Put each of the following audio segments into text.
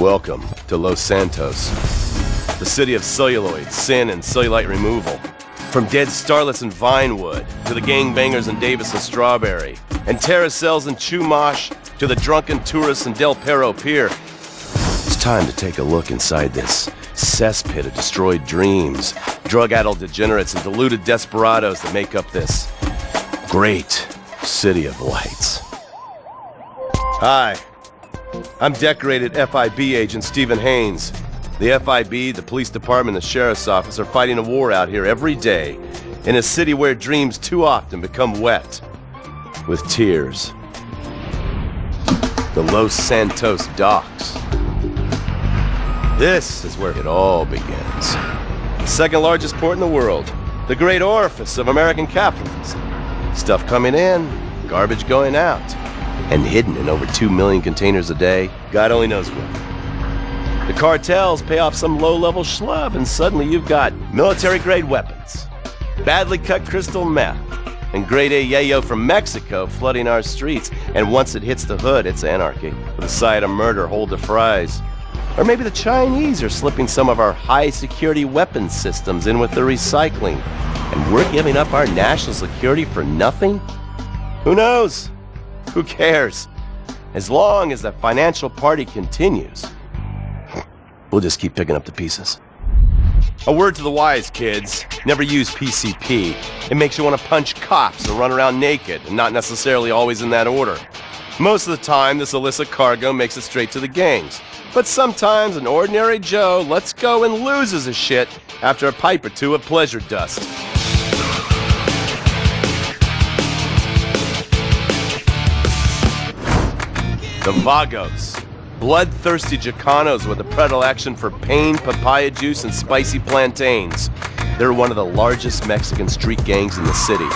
Welcome to Los Santos, the city of celluloid, sin, and cellulite removal. From dead starlets in Vinewood, to the gangbangers in Davis and Strawberry, and terracels in Chumash, to the drunken tourists in Del Perro Pier. It's time to take a look inside this cesspit of destroyed dreams, drug-addled degenerates, and deluded desperados that make up this great city of lights. Hi, I'm decorated FIB agent Stephen Haynes. The FIB, the police department, and the sheriff's office are fighting a war out here every day in a city where dreams too often become wet with tears. The Los Santos docks. This is where it all begins. The second largest port in the world, the great orifice of American capitalism. Stuff coming in, garbage going out, and hidden in over 2 million containers a day, God only knows where. The cartels pay off some low-level schlub, and suddenly you've got military-grade weapons, badly cut crystal meth, and grade A yayo from Mexico flooding our streets. And once it hits the hood, it's anarchy, with a side of murder hold the fries. Or maybe the Chinese are slipping some of our high-security weapons systems in with the recycling, and we're giving up our national security for nothing? Who knows? Who cares? As long as the financial party continues, we'll just keep picking up the pieces. A word to the wise, kids. Never use PCP. It makes you want to punch cops or run around naked, and not necessarily always in that order. Most of the time, this illicit cargo makes it straight to the gangs. But sometimes an ordinary Joe lets go and loses his shit after a pipe or two of pleasure dust. The Vagos, bloodthirsty Chicanos with a predilection for pain, papaya juice, and spicy plantains. They're one of the largest Mexican street gangs in the city,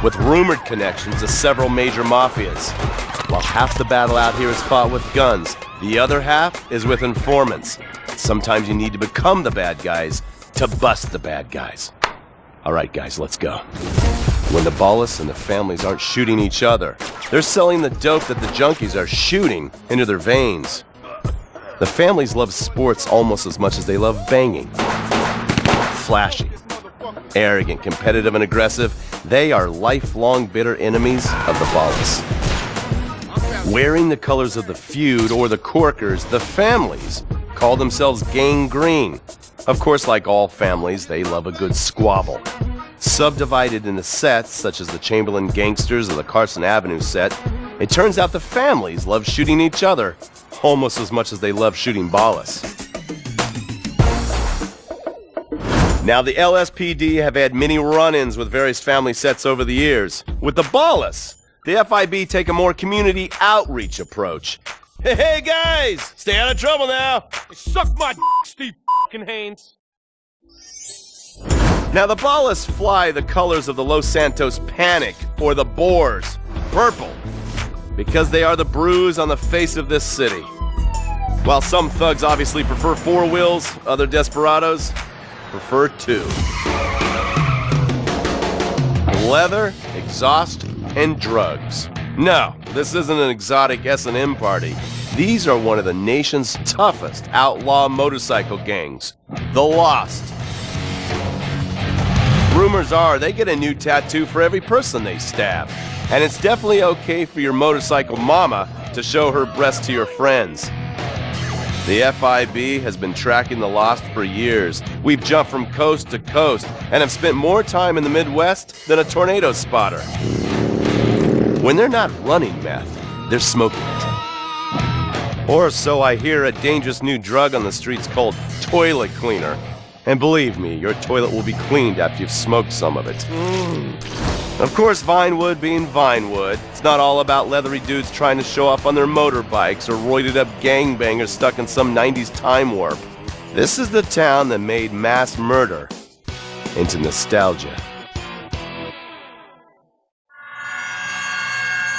with rumored connections to several major mafias. While half the battle out here is fought with guns, the other half is with informants. Sometimes you need to become the bad guys to bust the bad guys. All right, guys, let's go. When the Ballas and the families aren't shooting each other, they're selling the dope that the junkies are shooting into their veins. The families love sports almost as much as they love banging. Flashy, arrogant, competitive, and aggressive, they are lifelong bitter enemies of the Ballas. Wearing the colors of the feud or the corkers, the families call themselves Gang Green. Of course, like all families, they love a good squabble. Subdivided into sets, such as the Chamberlain Gangsters or the Carson Avenue set, it turns out the families love shooting each other almost as much as they love shooting Ballas. Now, the LSPD have had many run-ins with various family sets over the years. With the Ballas, the FIB take a more community outreach approach. Hey guys, stay out of trouble now. Suck my Steve Haynes. Now the Ballas fly the colors of the Los Santos Panic, or the Boers, purple, because they are the bruise on the face of this city. While some thugs obviously prefer 4 wheels, other desperados prefer 2. Leather, exhaust, and drugs. No, this isn't an exotic S&M party. These are one of the nation's toughest outlaw motorcycle gangs, the Lost. Rumors are they get a new tattoo for every person they stab, and it's definitely okay for your motorcycle mama to show her breast to your friends. The FIB has been tracking the Lost for years. We've jumped from coast to coast and have spent more time in the Midwest than a tornado spotter. When they're not running meth, they're smoking it. Or so I hear, a dangerous new drug on the streets called toilet cleaner. And believe me, your toilet will be cleaned after you've smoked some of it. Of course, Vinewood being Vinewood, it's not all about leathery dudes trying to show off on their motorbikes or roided-up gangbangers stuck in some 90s time warp. This is the town that made mass murder into nostalgia.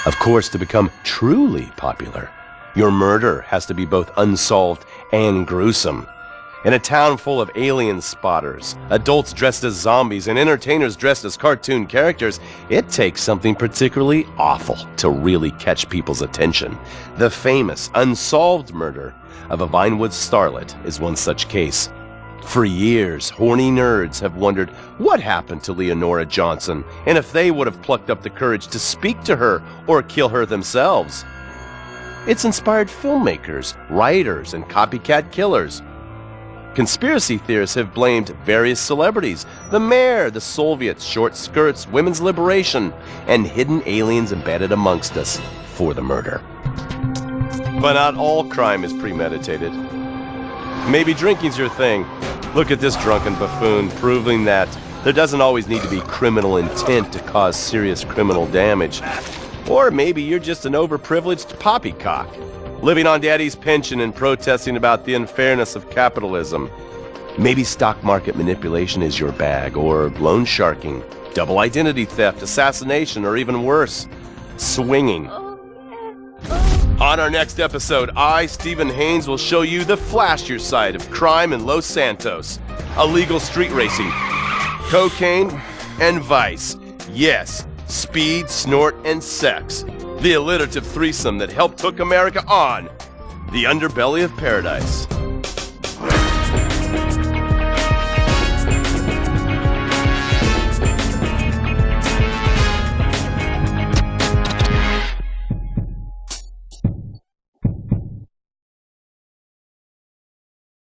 Of course, to become truly popular, your murder has to be both unsolved and gruesome. In a town full of alien spotters, adults dressed as zombies, and entertainers dressed as cartoon characters, it takes something particularly awful to really catch people's attention. The famous, unsolved murder of a Vinewood starlet is one such case. For years, horny nerds have wondered what happened to Leonora Johnson, and if they would have plucked up the courage to speak to her or kill her themselves. It's inspired filmmakers, writers, and copycat killers. Conspiracy theorists have blamed various celebrities, the mayor, the Soviets, short skirts, women's liberation, and hidden aliens embedded amongst us for the murder. But not all crime is premeditated. Maybe drinking's your thing. Look at this drunken buffoon, proving that there doesn't always need to be criminal intent to cause serious criminal damage. Or maybe you're just an overprivileged poppycock, living on daddy's pension and protesting about the unfairness of capitalism. Maybe stock market manipulation is your bag, or loan sharking, double identity theft, assassination, or even worse, swinging. On our next episode, I, Stephen Haynes, will show you the flashier side of crime in Los Santos, illegal street racing, cocaine, and vice. Yes, speed, snort, and sex. The alliterative threesome that helped hook America on the underbelly of paradise.